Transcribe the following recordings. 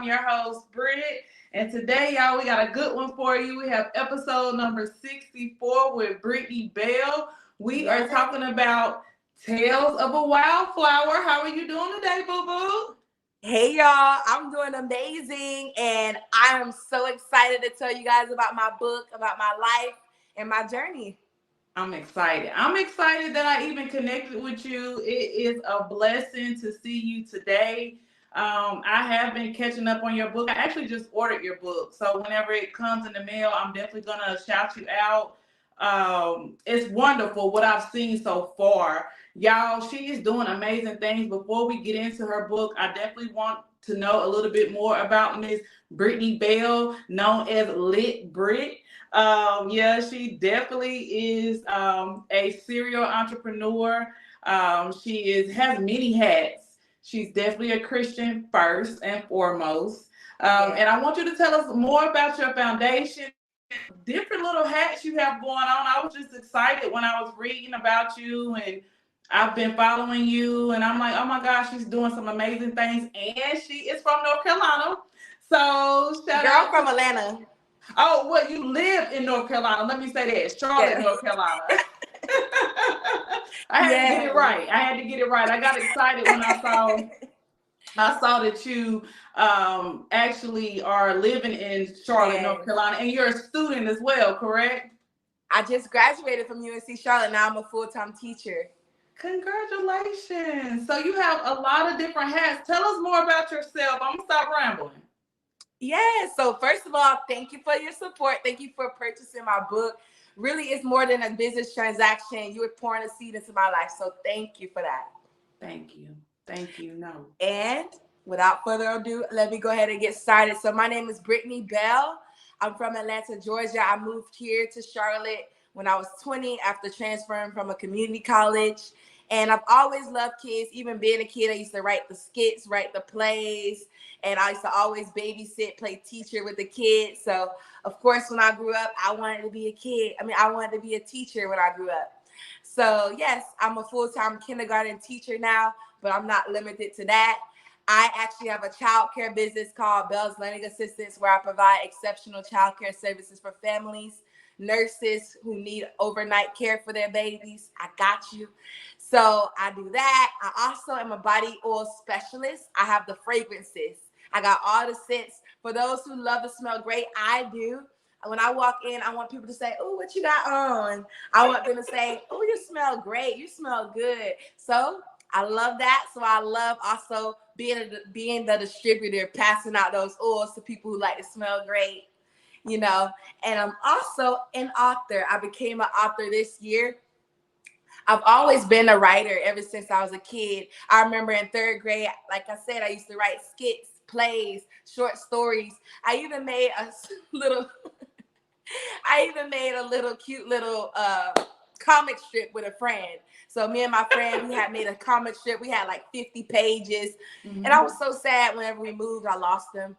your host, Britt. And today, y'all, we got a good one for you. We have episode number 64 with Britney Bell. We are talking about Tales of a Wildflower. How are you doing today, boo-boo? Hey y'all, I'm doing amazing and I am so excited to tell you guys about my book, about my life and my journey. I'm excited. I'm excited that I even connected with you. It is a blessing to see you today. I have been catching up on your book. I actually just ordered your book. So whenever it comes in the mail, I'm definitely going to shout you out. It's wonderful what I've seen so far. Y'all, she is doing amazing things. Before we get into her book, I definitely want to know a little bit more about Miss Britney Bell, known as Lit Brit. Yeah, she definitely is a serial entrepreneur. She has many hats. She's definitely a Christian first and foremost. And I want you to tell us more about your foundation, different little hats you have going on. I was just excited when I was reading about you, and I've been following you, and I'm like, oh my gosh, she's doing some amazing things, and she is from North Carolina. So shout Girl, out I'm from Atlanta. Oh, well, you live in North Carolina. Let me say that. Charlotte, Yeah. North Carolina. I had to get it right. I got excited when I saw that you actually are living in Charlotte, North Carolina, and you're a student as well, correct? I just graduated from UNC Charlotte. Now I'm a full-time teacher. Congratulations. So you have a lot of different hats. Tell us more about yourself. I'm going to stop rambling. Yeah, so first of all, thank you for your support. Thank you for purchasing my book. Really, it's more than a business transaction. You were pouring a seed into my life, so thank you for that. Thank you. Thank you. No. And without further ado, let me go ahead and get started. So my name is Britney Bell. I'm from Atlanta, Georgia. I moved here to Charlotte when I was 20 after transferring from a community college. And I've always loved kids. Even being a kid, I used to write the skits, write the plays, and I used to always babysit, play teacher with the kids. So, of course, when I grew up, I wanted to be a kid. I wanted to be a teacher when I grew up. So, yes, I'm a full-time kindergarten teacher now, but I'm not limited to that. I actually have a child care business called Bell's Learning Assistance, where I provide exceptional child care services for families, nurses who need overnight care for their babies. I got you. So I do that. I also am a body oil specialist. I have the fragrances. I got all the scents. For those who love to smell great, I do. When I walk in, I want people to say, "Oh, what you got on?" I want them to say, "Oh, you smell great. You smell good." So I love that. So I love also being the distributor, passing out those oils to people who like to smell great, you know. And I'm also an author. I became an author this year. I've always been a writer ever since I was a kid. I remember in third grade, like I said, I used to write skits, plays, short stories. I even made a little cute little comic strip with a friend. So me and my friend, we had made a comic strip. We had like 50 pages. Mm-hmm. And I was so sad whenever we moved, I lost them.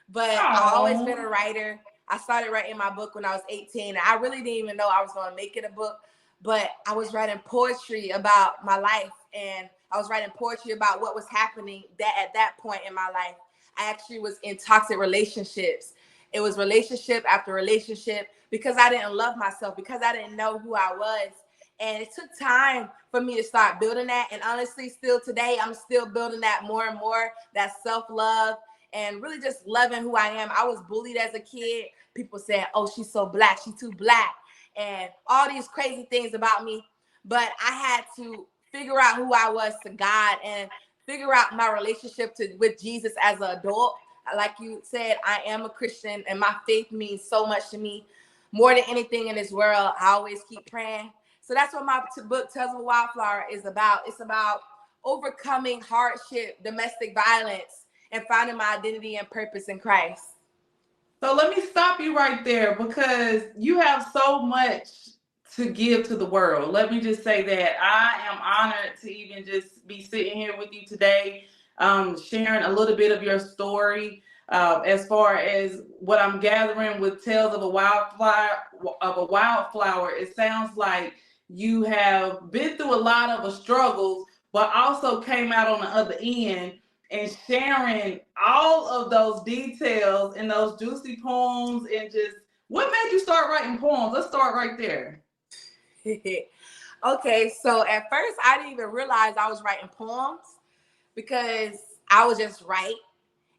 But I've always been a writer. I started writing my book when I was 18. I really didn't even know I was going to make it a book. But I was writing poetry about my life, and I was writing poetry about what was happening at that point in my life. I actually was in toxic relationships. It was relationship after relationship because I didn't love myself, because I didn't know who I was. And it took time for me to start building that. And honestly, still today, I'm still building that more and more, that self-love and really just loving who I am. I was bullied as a kid. People said, "Oh, she's so black. She's too black." And all these crazy things about me. But I had to figure out who I was to God and figure out my relationship with Jesus as an adult. Like you said, I am a Christian, and my faith means so much to me. More than anything in this world, I always keep praying. So that's what my book, Tales of a Wildflower, is about. It's about overcoming hardship, domestic violence, and finding my identity and purpose in Christ. So let me stop you right there because you have so much to give to the world. Let me just say that I am honored to even just be sitting here with you today, sharing a little bit of your story. As far as what I'm gathering with Tales of a Wildflower, it sounds like you have been through a lot of struggles, but also came out on the other end and sharing all of those details and those juicy poems. And just what made you start writing poems? Let's start right there. Okay, so at first I didn't even realize I was writing poems because I was just write.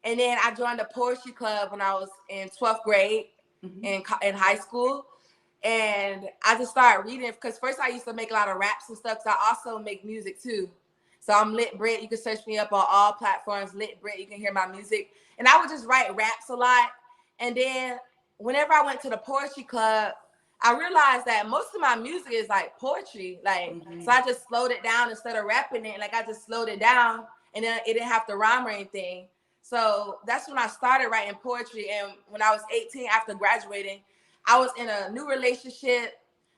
And then I joined a poetry club when I was in 12th grade in high school. And I just started reading because first I used to make a lot of raps and stuff. So I also make music too. So I'm Lit Brit. You can search me up on all platforms. Lit Brit. You can hear my music. And I would just write raps a lot. And then whenever I went to the poetry club, I realized that most of my music is like poetry. Like, so I just slowed it down instead of rapping it. Like I just slowed it down and then it didn't have to rhyme or anything. So that's when I started writing poetry. And when I was 18, after graduating, I was in a new relationship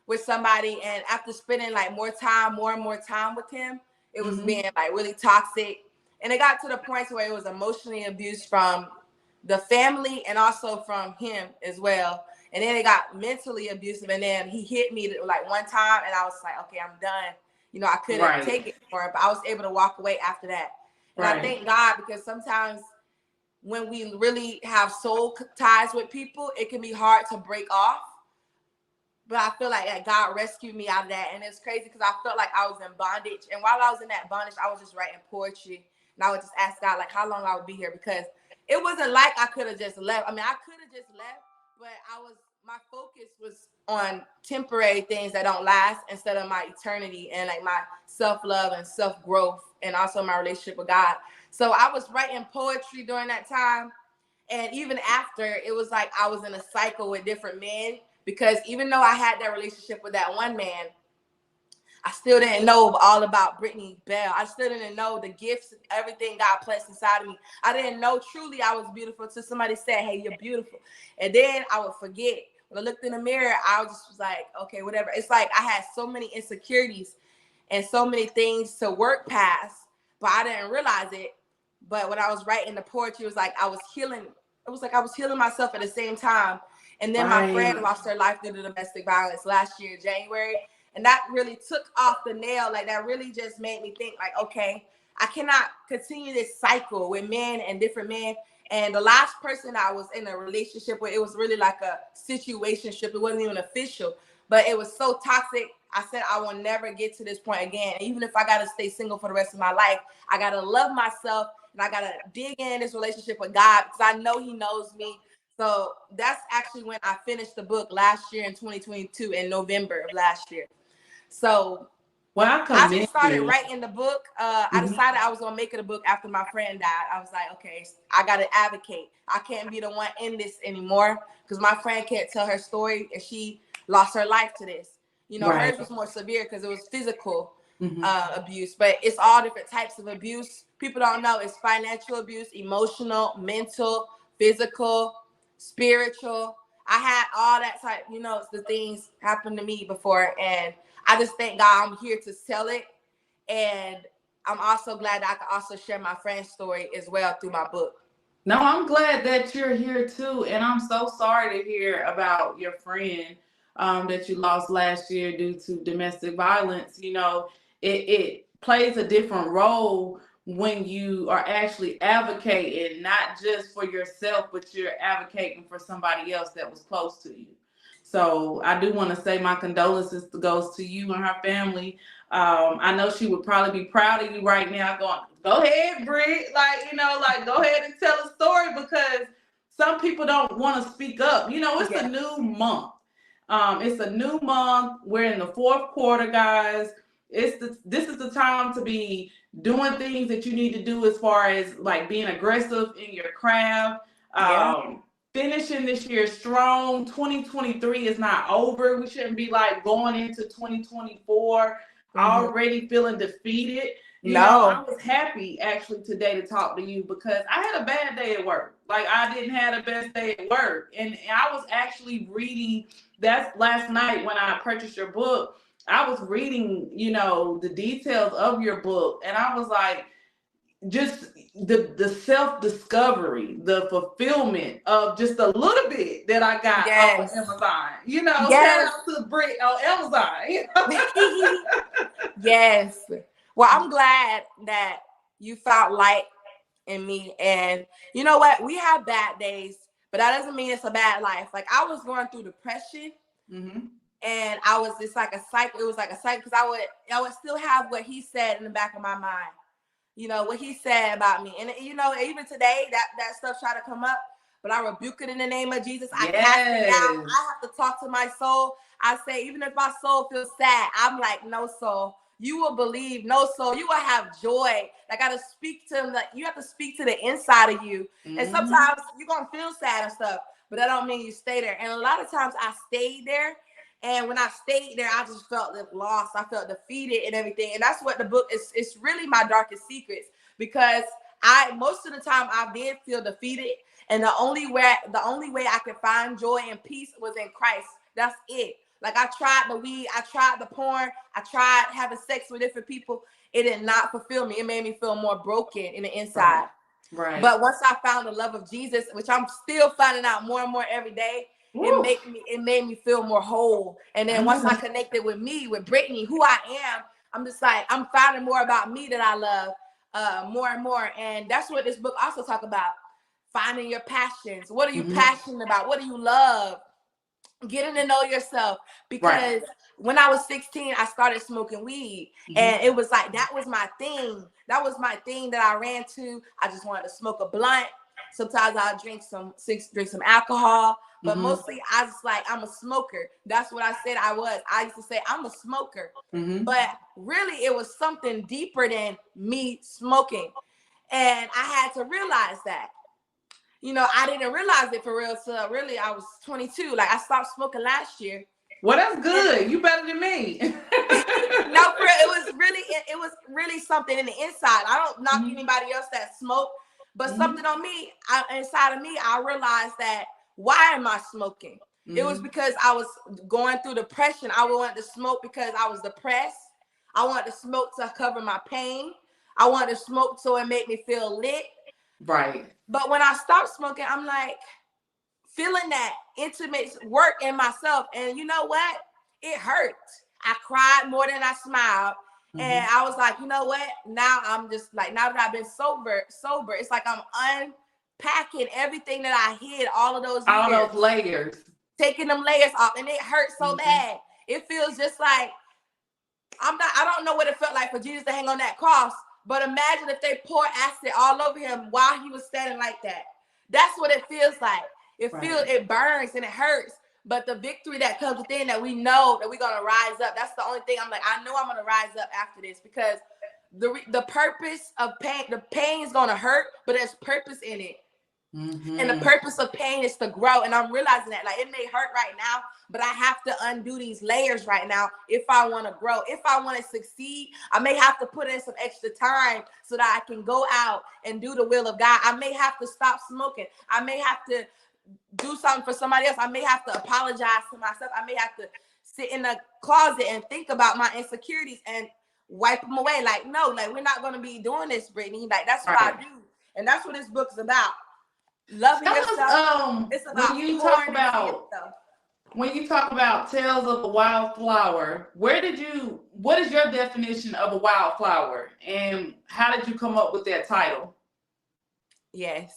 with somebody. And after spending like more and more time with him, it was being like really toxic. And it got to the point where it was emotionally abused from the family and also from him as well. And then it got mentally abusive. And then he hit me like one time and I was like, okay, I'm done. You know, I couldn't take it more, but I was able to walk away after that. And I thank God because sometimes when we really have soul ties with people, it can be hard to break off. But I feel like God rescued me out of that. And it's crazy because I felt like I was in bondage. And while I was in that bondage, I was just writing poetry. And I would just ask God, like, how long I would be here. Because it wasn't like I could have just left. I mean, I could have just left. But my focus was on temporary things that don't last instead of my eternity and like my self-love and self-growth and also my relationship with God. So I was writing poetry during that time. And even after, it was like I was in a cycle with different men. Because even though I had that relationship with that one man, I still didn't know all about Britney Bell. I still didn't know the gifts, everything God placed inside of me. I didn't know truly I was beautiful until somebody said, hey, you're beautiful. And then I would forget. When I looked in the mirror, I just was like, okay, whatever. It's like I had so many insecurities and so many things to work past, but I didn't realize it. But when I was writing the poetry, it was like I was healing. It was like I was healing myself at the same time. And then my friend lost her life due to domestic violence last year, January. And that really took off the nail. Like that really just made me think like, okay, I cannot continue this cycle with men and different men. And the last person I was in a relationship with, it was really like a situationship. It wasn't even official, but it was so toxic. I said, I will never get to this point again. Even if I got to stay single for the rest of my life, I got to love myself and I got to dig in this relationship with God because I know he knows me. So that's actually when I finished the book last year in 2022 in November of last year. So well, I just started writing the book. I decided I was going to make it a book after my friend died. I was like, okay, I got to advocate. I can't be the one in this anymore because my friend can't tell her story and she lost her life to this. You know, hers was more severe because it was physical abuse, but it's all different types of abuse. People don't know it's financial abuse, emotional, mental, physical, spiritual. I had all that type, you know, the things happened to me before. And I just thank God I'm here to tell it. And I'm also glad that I can also share my friend's story as well through my book. No, I'm glad that you're here too. And I'm so sorry to hear about your friend that you lost last year due to domestic violence. You know, it plays a different role when you are actually advocating, not just for yourself, but you're advocating for somebody else that was close to you. So I do want to say my condolences goes to you and her family. I know she would probably be proud of you right now going, go ahead, Britt. Like, you know, like go ahead and tell a story because some people don't want to speak up. You know, it's a new month. It's a new month. We're in the fourth quarter, guys. This is the time to be doing things that you need to do as far as like being aggressive in your craft. Finishing this year strong. 2023 is not over. We shouldn't be like going into 2024 already feeling defeated. You know, I was happy actually today to talk to you because I had a bad day at work. Like I didn't have the best day at work. And I was actually reading that's last night when I purchased your book. I was reading, you know, the details of your book and I was like, just the self-discovery, the fulfillment of just a little bit that I got off of Amazon. You know, shout out to Brit on Amazon. You know? Yes. Well, I'm glad that you found light in me. And you know what? We have bad days, but that doesn't mean it's a bad life. Like I was going through depression, and I was just like a cycle. It was like a cycle because I would still have what he said in the back of my mind. You know what he said about me, and you know even today that stuff try to come up, but I rebuke it in the name of Jesus. I cast it down. I have to talk to my soul. I say, even if my soul feels sad, I'm like, no soul, you will believe. No soul, you will have joy. I gotta speak to him. Like you have to speak to the inside of you. And sometimes you're gonna feel sad and stuff, but that don't mean you stay there. And a lot of times I stayed there. And when I stayed there, I just felt lost. I felt defeated and everything. And that's what the book is. It's really my darkest secrets, because most of the time I did feel defeated. And the only way I could find joy and peace was in Christ. That's it. Like I tried the weed, I tried the porn, I tried having sex with different people. It did not fulfill me. It made me feel more broken in the inside. Right. But once I found the love of Jesus, which I'm still finding out more and more every day, it made me feel more whole. And then once I connected with Britney, who I am, I'm just like, I'm finding more about me that I love more and more. And that's what this book also talk about. Finding your passions. What are you passionate about? What do you love? Getting to know yourself. Because when I was 16, I started smoking weed. And it was like, that was my thing. That was my thing that I ran to. I just wanted to smoke a blunt. Sometimes I'll drink some alcohol. But mostly I was like, I'm a smoker. That's what I said I was. I used to say I'm a smoker. But really it was something deeper than me smoking. And I had to realize that. You know, I didn't realize it for real till really I was 22. Like I stopped smoking last year. Well, that's good. You better than me. No, for real, it was really something in the inside. I don't knock anybody else that smoke, but something on me, inside of me, I realized that why am I smoking? It was because I was going through depression. I wanted to smoke because I was depressed. I wanted to smoke to cover my pain. I wanted to smoke so it made me feel lit. Right. But when I stopped smoking, I'm like feeling that intimate work in myself. And you know what? It hurt. I cried more than I smiled. And I was like, you know what? Now I'm just like, now that I've been sober, it's like I'm unpacking everything that I hid all of those years. All those layers. Taking them layers off. And it hurts so bad. It feels just like I don't know what it felt like for Jesus to hang on that cross. But imagine if they pour acid all over him while he was standing like that. That's what it feels like. It burns and it hurts. But the victory that comes within, that we know that we're going to rise up. That's the only thing I'm like, I know I'm going to rise up after this, because the purpose of pain, the pain is going to hurt, but there's purpose in it. And the purpose of pain is to grow. And I'm realizing that, like, it may hurt right now, but I have to undo these layers right now if I want to grow. If I want to succeed, I may have to put in some extra time so that I can go out and do the will of God. I may have to stop smoking. I may have to do something for somebody else. I may have to apologize to myself. I may have to sit in the closet and think about my insecurities and wipe them away. Like, no, like, we're not going to be doing this, Brittany. Like, that's what I do. And that's what this book is about. Loving yourself. It's about when you talk about Tales of a Wildflower, what is your definition of a wildflower, and how did you come up with that title? Yes.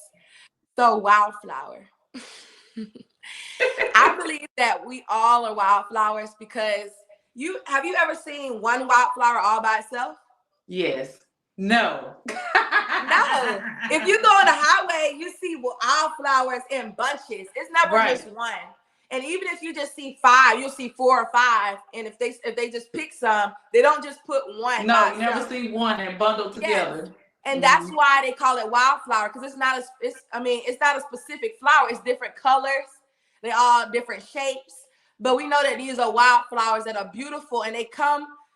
So Wildflower. I believe that we all are wildflowers, because have you ever seen one wildflower all by itself? Yes. No. No. If you go on the highway, you see wildflowers in bunches. It's never just one. And even if you just see 5, you'll see 4 or 5. And if they just pick some, they don't just put one. No, you never see one and bundled together. Yes. And that's why they call it wildflower, because it's not a specific flower. It's different colors. They're all different shapes. But we know that these are wildflowers that are beautiful, and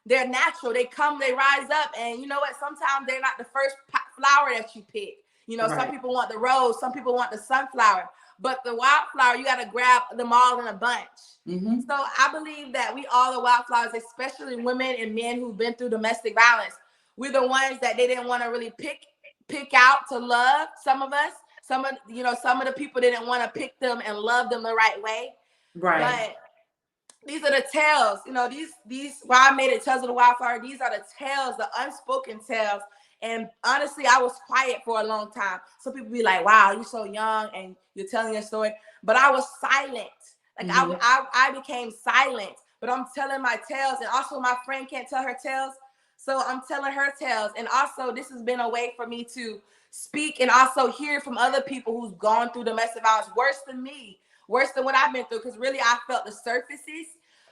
they're natural. They rise up. And you know what? Sometimes they're not the first flower that you pick. You know, some people want the rose, some people want the sunflower. But the wildflower, you got to grab them all in a bunch. So I believe that we all are wildflowers, especially women and men who've been through domestic violence. We're the ones that they didn't want to really pick out to love. Some of us, some of the people didn't want to pick them and love them the right way. Right. But these are the tales, these why I made it Tales of the Wildflower. These are the tales, the unspoken tales. And honestly, I was quiet for a long time. So people be like, wow, you're so young and you're telling your story. But I was silent. Like I became silent, but I'm telling my tales. And also my friend can't tell her tales. So I'm telling her tales. And also this has been a way for me to speak and also hear from other people who's gone through domestic violence worse than me, worse than what I've been through. Because really I felt the surfaces,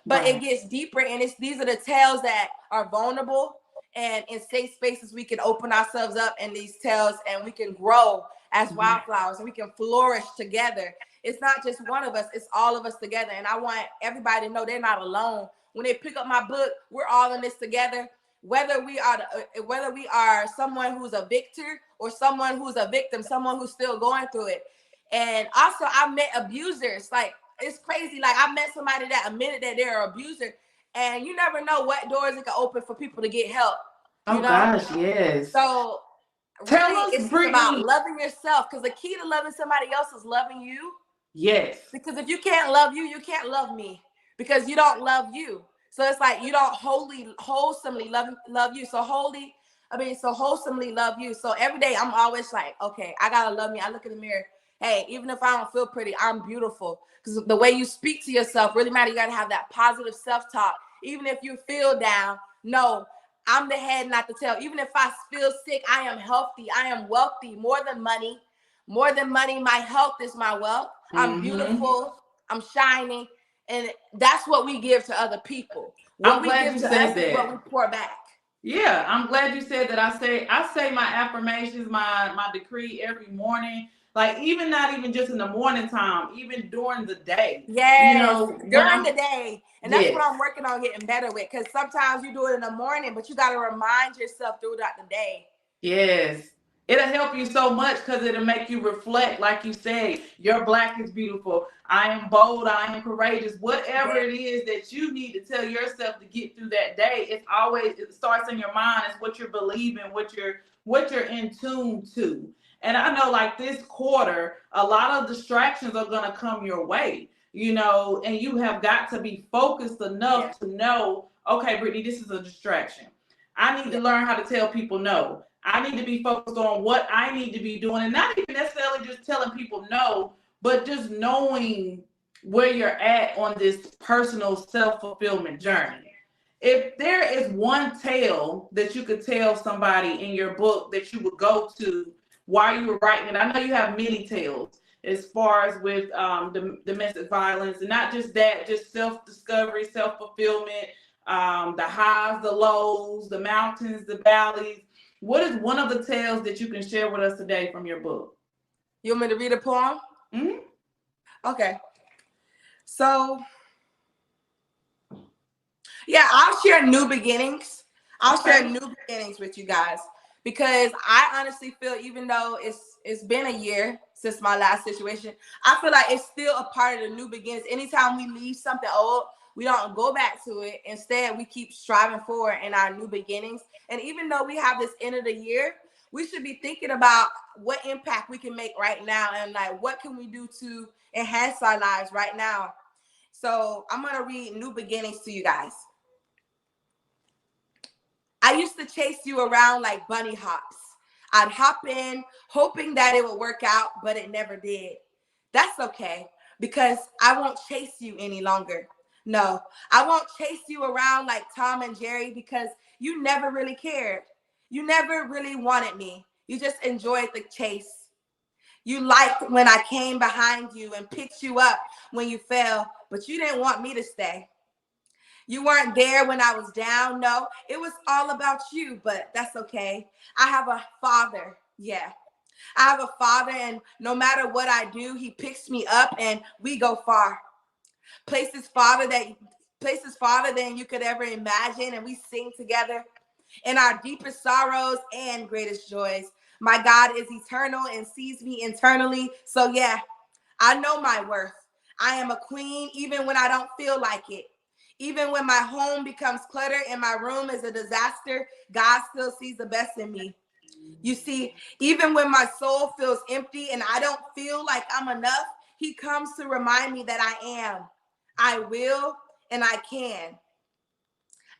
but it gets deeper. And these are the tales that are vulnerable. And in safe spaces, we can open ourselves up in these tales and we can grow as wildflowers and we can flourish together. It's not just one of us, it's all of us together. And I want everybody to know they're not alone. When they pick up my book, we're all in this together. Whether we are someone who's a victor or someone who's a victim, someone who's still going through it. And also I met abusers. Like, it's crazy. Like, I met somebody that admitted that they're an abuser. And you never know what doors it can open for people to get help. You know? Gosh, yes. So really, it's about loving yourself, because the key to loving somebody else is loving you. Yes. Because if you can't love you, you can't love me, because you don't love you. So it's like you don't wholesomely love you. So wholesomely love you. So every day I'm always like, okay, I gotta love me. I look in the mirror. Hey, even if I don't feel pretty, I'm beautiful. Because the way you speak to yourself really matters. You got to have that positive self-talk. Even if you feel down, no, I'm the head, not the tail. Even if I feel sick, I am healthy. I am wealthy. More than money, my health is my wealth. I'm beautiful. I'm shining. And that's what we give to other people. What we give to us is what we pour back. Yeah, I'm glad you said that. I say my affirmations, my decree every morning. Like, even not even just in the morning time, even during the day. Yes, you know, during the day. And that's what I'm working on getting better with. Because sometimes you do it in the morning, but you got to remind yourself throughout the day. Yes. It'll help you so much because it'll make you reflect. Like you say, your Black is beautiful. I am bold. I am courageous. Whatever it is that you need to tell yourself to get through that day, it starts in your mind. It's what you're believing, what you're in tune to. And I know, like, this quarter, a lot of distractions are going to come your way, you know, and you have got to be focused enough to know, okay, Britney, this is a distraction. I need to learn how to tell people no. I need to be focused on what I need to be doing, and not even necessarily just telling people no, but just knowing where you're at on this personal self-fulfillment journey. If there is one tale that you could tell somebody in your book that you would go to while you were writing it, I know you have many tales as far as with domestic violence, and not just that, just self-discovery, self-fulfillment, the highs, the lows, the mountains, the valleys. What is one of the tales that you can share with us today from your book? You want me to read a poem? Mm-hmm. Okay. So, yeah, I'll share new beginnings. I'll share new beginnings with you guys, because I honestly feel, even though it's been a year since my last situation, I feel like it's still a part of the new beginnings. Anytime we leave something old, we don't go back to it. Instead, we keep striving forward in our new beginnings. And even though we have this end of the year, we should be thinking about what impact we can make right now, and like, what can we do to enhance our lives right now. So I'm going to read New Beginnings to you guys. I used to chase you around like bunny hops. I'd hop in hoping that it would work out, but it never did. That's okay, because I won't chase you any longer. No, I won't chase you around like Tom and Jerry, because you never really cared. You never really wanted me. You just enjoyed the chase. You liked when I came behind you and picked you up when you fell, but you didn't want me to stay. You weren't there when I was down. No, it was all about you, but that's okay. I have a father. Yeah, I have a father, and no matter what I do, he picks me up and we go far. Places farther than you could ever imagine, and we sing together in our deepest sorrows and greatest joys. My God is eternal and sees me internally. So yeah, I know my worth. I am a queen even when I don't feel like it. Even when my home becomes clutter and my room is a disaster, God still sees the best in me. You see, even when my soul feels empty and I don't feel like I'm enough, he comes to remind me that I am, I will, and I can.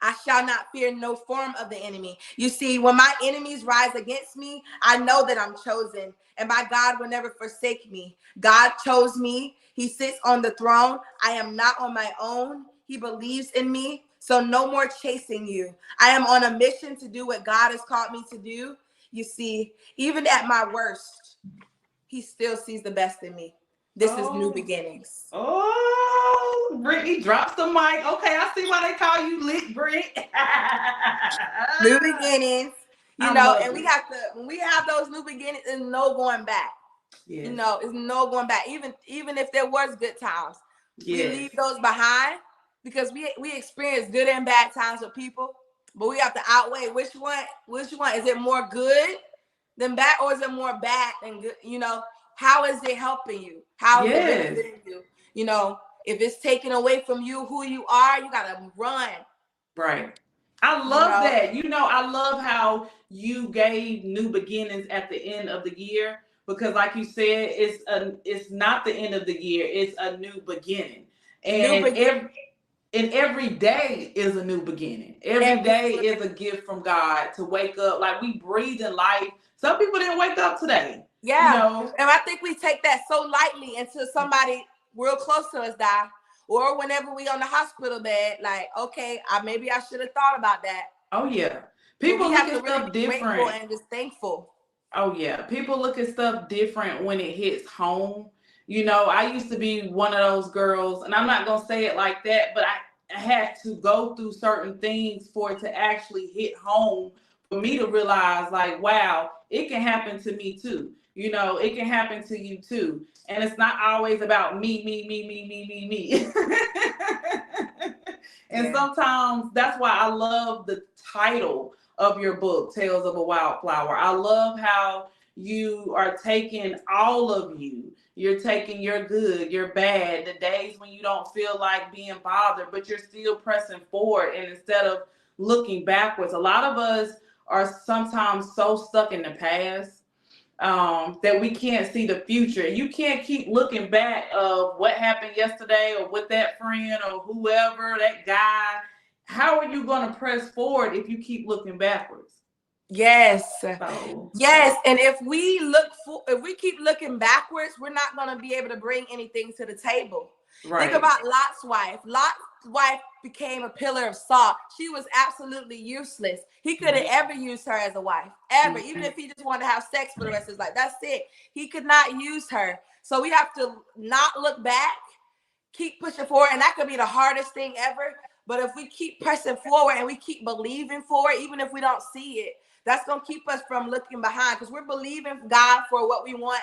I shall not fear no form of the enemy. You see, when my enemies rise against me, I know that I'm chosen, and my God will never forsake me. God chose me. He sits on the throne. I am not on my own. He believes in me. So no more chasing you. I am on a mission to do what God has called me to do. You see, even at my worst, he still sees the best in me. This is new beginnings. Oh, Brittany drops the mic. Okay, I see why they call you Lit Brit. New beginnings, I and love we it. have to, when we have those new beginnings, there's no going back. Yes. It's no going back. Even if there was good times, we Yes. leave those behind because we experience good and bad times with people, but we have to outweigh which one is it more good than bad, or is it more bad than good? How is it helping you? How is it Yes. benefiting you? If it's taken away from you who you are, you gotta run. Right. I love that. I love how you gave new beginnings at the end of the year, because like you said, it's not the end of the year, it's a new beginning. And every day is a new beginning. Every day is a gift from God to wake up. Like, we breathe in life. Some people didn't wake up today. Yeah. And I think we take that so lightly until somebody real close to us die. Or whenever we on the hospital bed, like, okay, maybe I should have thought about that. Oh, yeah. People look at stuff different. And just thankful. Oh, yeah. People look at stuff different when it hits home. I used to be one of those girls, and I'm not going to say it like that, but I had to go through certain things for it to actually hit home, for me to realize, like, wow, it can happen to me too. It can happen to you too. And it's not always about me, me, me, me, me, me, me. And sometimes that's why I love the title of your book, Tales of a Wildflower. I love how you are taking all of you. You're taking your good, your bad, the days when you don't feel like being bothered, but you're still pressing forward. And instead of looking backwards, a lot of us are sometimes so stuck in the past that we can't see the future. You can't keep looking back of what happened yesterday, or with that friend, or whoever, that guy. How are you going to press forward if you keep looking backwards? Yes. Yes. And if we keep looking backwards, we're not going to be able to bring anything to the table. Right. Think about Lot's wife. Lot's wife became a pillar of salt. She was absolutely useless. He couldn't ever use her as a wife, ever. Even if he just wanted to have sex for the rest of his life, that's it. He could not use her. So we have to not look back, keep pushing forward. And that could be the hardest thing ever. But if we keep pressing forward and we keep believing for it, even if we don't see it, that's going to keep us from looking behind, because we're believing God for what we want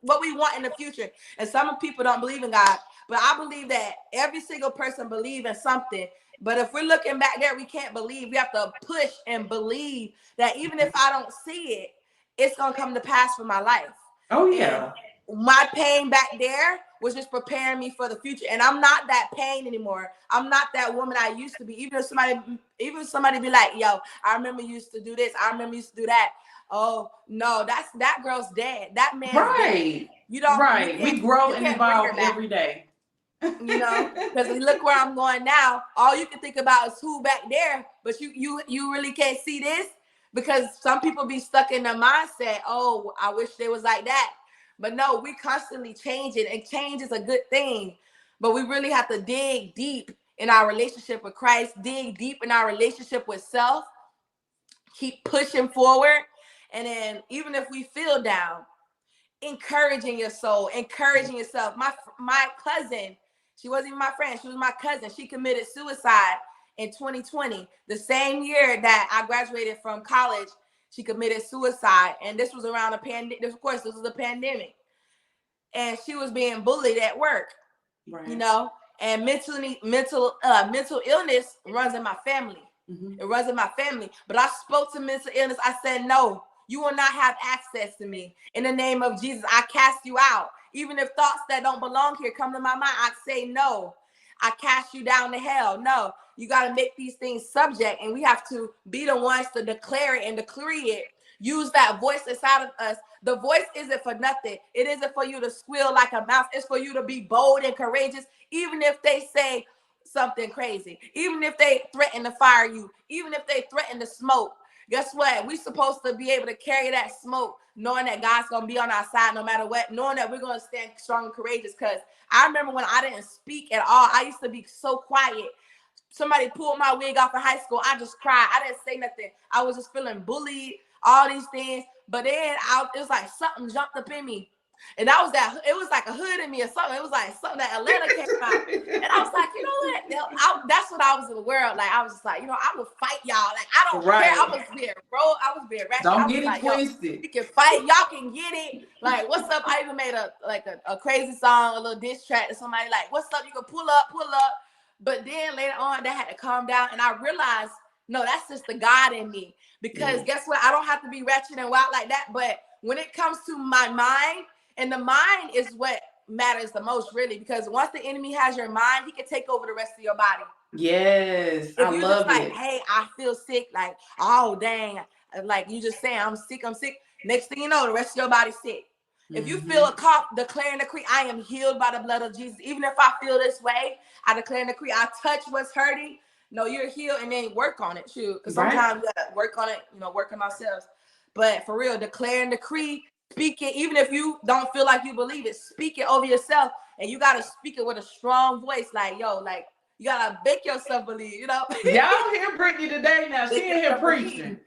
what we want in the future. And some people don't believe in God, but I believe that every single person believes in something. But if we're looking back there, we can't believe. We have to push and believe that even if I don't see it, it's going to come to pass for my life. Oh, yeah. And my pain back there was just preparing me for the future. And I'm not that pain anymore. I'm not that woman I used to be. Even if somebody be like, yo, I remember you used to do this. I remember you used to do that. Oh, no, that girl's dead. That man's dead. You don't. Right. We grow and evolve every day. Because look where I'm going now. All you can think about is who back there, but you really can't see this, because some people be stuck in the mindset, oh, I wish they was like that. But no, we constantly changing, and change is a good thing. But we really have to dig deep in our relationship with Christ, dig deep in our relationship with self, keep pushing forward. And then even if we feel down, encouraging your soul, encouraging yourself. My cousin, she wasn't even my friend, she was my cousin. She committed suicide in 2020, the same year that I graduated from college. She committed suicide, and this was around a pandemic. Of course, this was a pandemic, and she was being bullied at work. Right. And mental illness runs in my family. Mm-hmm. It runs in my family. But I spoke to mental illness. I said, no, you will not have access to me. In the name of Jesus, I cast you out. Even if thoughts that don't belong here come to my mind, I say no. I cast you down to hell. No, you got to make these things subject, and we have to be the ones to declare it and decree it. Use that voice inside of us. The voice isn't for nothing. It isn't for you to squeal like a mouse. It's for you to be bold and courageous. Even if they say, something crazy. Even if they threaten to fire you, even if they threaten to smoke, guess what? We're supposed to be able to carry that smoke, knowing that God's going to be on our side no matter what, knowing that we're going to stand strong and courageous. Because I remember when I didn't speak at all, I used to be so quiet. Somebody pulled my wig off in high school. I just cried. I didn't say nothing. I was just feeling bullied, all these things. But then it was like something jumped up in me. And that was that. It was like a hood in me or something. It was like something that Atlanta came out. And I was like, you know what? That's what I was in the world. Like, I was just like, you know, I will fight y'all. Like, I don't care. I was being ratchet. Don't get it twisted. We can fight. Y'all can get it. Like, what's up? I even made a crazy song, a little diss track to somebody. Like, what's up? You can pull up. But then later on, that had to calm down. And I realized, no, that's just the God in me. Because guess what? I don't have to be ratchet and wild like that. But when it comes to my mind, and the mind is what matters the most, really, because once the enemy has your mind, he can take over the rest of your body. Yes, if I love it. Like, hey, I feel sick. Like, oh, dang. Like, you just saying, I'm sick. Next thing you know, the rest of your body's sick. If you feel a cough, declare and decree, I am healed by the blood of Jesus. Even if I feel this way, I declare and decree, I touch what's hurting. No, you're healed, and then work on it, too. Because sometimes we gotta work on it, work on ourselves. But for real, declare and decree. Speak it, even if you don't feel like you believe it. Speak it over yourself, and you gotta speak it with a strong voice. Like, yo, like you gotta make yourself believe. Y'all hear Britney today? Now she in here preaching.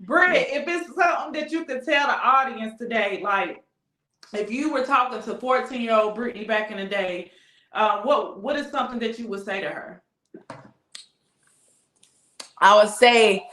Britt, if it's something that you could tell the audience today, like if you were talking to 14-year-old Britney back in the day, what is something that you would say to her? I would say,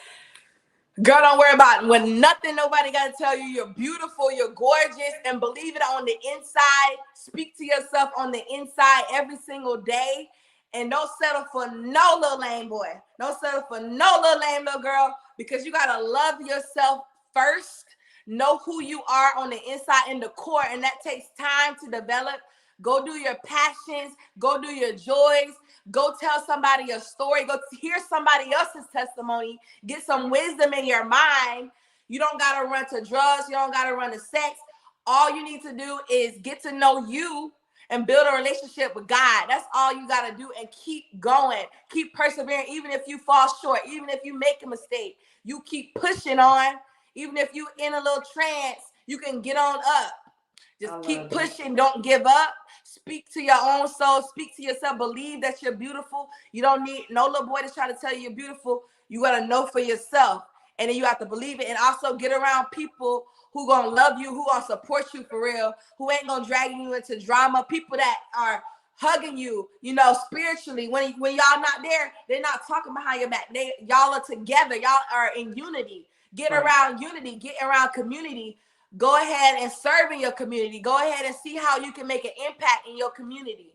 girl, don't worry about it. When nothing, nobody got to tell you you're beautiful, you're gorgeous, and believe it on the inside. Speak to yourself on the inside every single day. And don't settle for no little lame boy. Don't settle for no little lame little girl, because you got to love yourself first. Know who you are on the inside and the core, and that takes time to develop. Go do your passions. Go do your joys. Go tell somebody your story. Go hear somebody else's testimony. Get some wisdom in your mind. You don't got to run to drugs. You don't got to run to sex. All you need to do is get to know you and build a relationship with God. That's all you got to do, and keep going. Keep persevering. Even if you fall short, even if you make a mistake, you keep pushing on. Even if you in a little trance, you can get on up. Just keep pushing. Don't give up. Speak to your own soul. Speak to yourself. Believe that you're beautiful. You don't need no little boy to try to tell you you're beautiful. You got to know for yourself. And then you have to believe it. And also get around people who going to love you, who going to support you for real, who ain't going to drag you into drama. People that are hugging you, spiritually. When y'all not there, they're not talking behind your back. Y'all are together. Y'all are in unity. Get around unity. Get around community. Go ahead and serve in your community. Go ahead and see how you can make an impact in your community.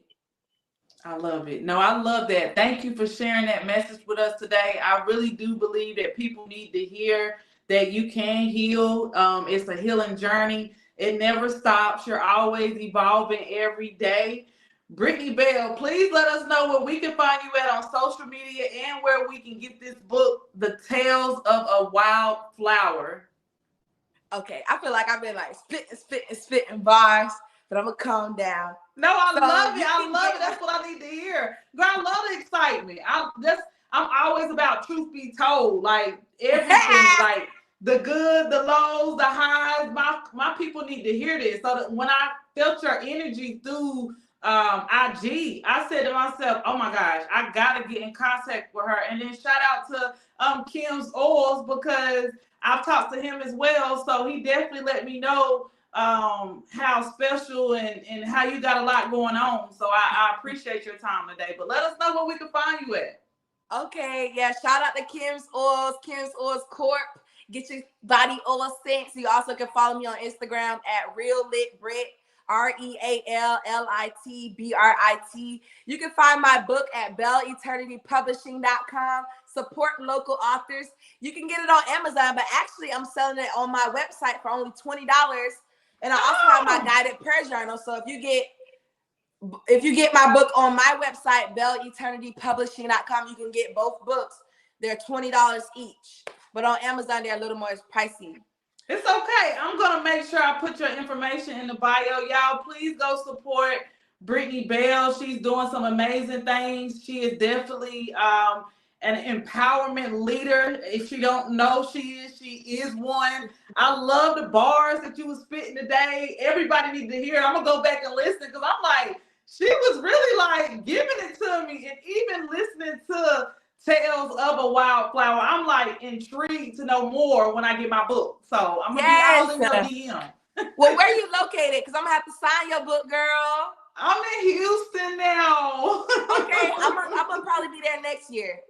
I love it. No, I love that. Thank you for sharing that message with us today. I really do believe that people need to hear that you can heal. It's a healing journey. It never stops. You're always evolving every day. Britney Bell, please let us know where we can find you at on social media and where we can get this book, The Tales of a Wildflower. Okay, I feel like I've been like spitting bars, but I'm gonna calm down. No, I love it. I love it. That's what I need to hear. Girl, I love the excitement. I'm always about truth be told, like everything, like the good, the lows, the highs. My people need to hear this. So that when I felt your energy through IG, I said to myself, oh my gosh, I gotta get in contact with her. And then shout out to Kim's Oils, because I've talked to him as well. So he definitely let me know how special and how you got a lot going on. So I appreciate your time today. But let us know where we can find you at. Okay, yeah, shout out to Kim's Oils Corp. Get your body oil sent. So you also can follow me on Instagram at RealLitBrit, RealLitBrit. You can find my book at belleternitypublishing.com. Support local authors. You can get it on Amazon, but actually I'm selling it on my website for only $20. And I also have my guided prayer journal. So if you get my book on my website, belleternitypublishing.com, you can get both books. They're $20 each. But on Amazon, they're a little more pricey. It's okay. I'm going to make sure I put your information in the bio. Y'all, please go support Brittany Bell. She's doing some amazing things. She is definitely an empowerment leader. If you don't know, she is one. I love the bars that you was spitting today. Everybody needs to hear it. I'm gonna go back and listen because I'm like, she was really like giving it to me, and even listening to Tales of a Wildflower, I'm like intrigued to know more when I get my book. So I'm gonna be all in your DM. Well, where are you located? Because I'm gonna have to sign your book, girl. I'm in Houston now. Okay, I'm gonna probably be there next year.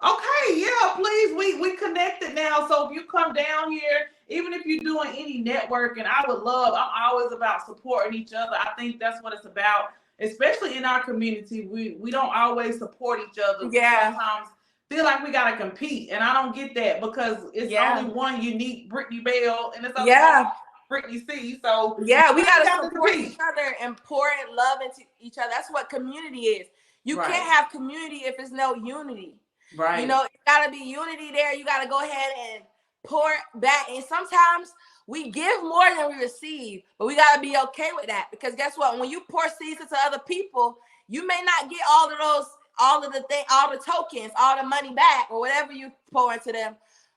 Okay, yeah, please. We connected now. So if you come down here, even if you're doing any networking, I would love. I'm always about supporting each other. I think that's what it's about, especially in our community. We don't always support each other. Yeah. We sometimes feel like we gotta compete, and I don't get that because it's only one unique Brittany Bell, and it's only one Britney C. So yeah, we gotta support each other and pour in love into each other. That's what community is. You can't have community if there's no unity. Right. You know, it gotta be unity there. You gotta go ahead and pour back. And sometimes we give more than we receive, but we gotta be okay with that because guess what? When you pour seeds into other people, you may not get all of the tokens, all the money back, or whatever you pour into them.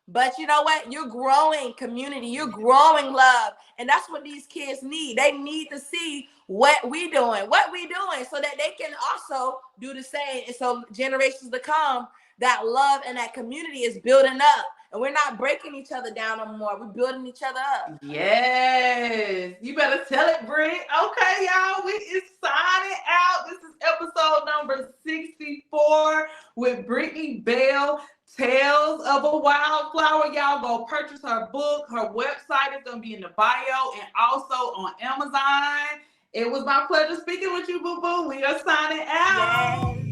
But you know what? You're growing community. You're growing love. And that's what these kids need. They need to see what we doing, so that they can also do the same. And so generations to come, that love and that community is building up. And we're not breaking each other down no more. We're building each other up. Yes. You better tell it, Britt. Okay, y'all. We is signing out. This is episode number 64 with Brittany Bell, Tales of a Wildflower. Y'all go purchase her book. Her website is going to be in the bio and also on Amazon. It was my pleasure speaking with you, boo-boo. We are signing out. Yay.